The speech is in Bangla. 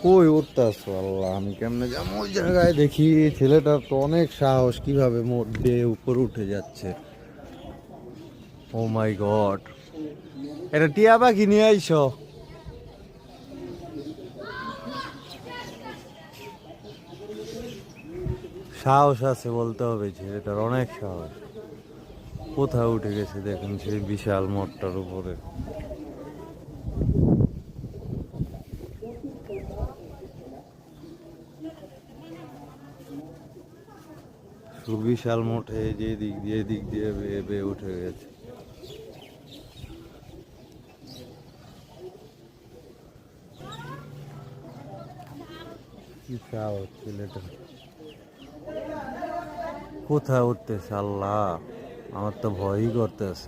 কই উঠতেছো? আল্লাহ, আমি কেমনে যাবো ওই জায়গায়? দেখি ছেলেটার তো অনেক সাহস, কিভাবে মোট বেয়ে উপরে উঠে যাচ্ছে। ও মাই গড, এটা টিয়া পাখি নিয়ে আইসো? সাহস আছে বলতে হবে, ছেলেটার অনেক সাহস। কোথায় উঠে গেছে দেখেন, সেই বিশাল মোটটার উপরে। সুবিশাল মোটে যে দিক দিয়ে বেয়ে বেয়ে উঠে গেছে। কি সাহস ছেলেটা! কোথায় উঠতেছে আল্লাহ, আমার তো ভয়ই করতেছে।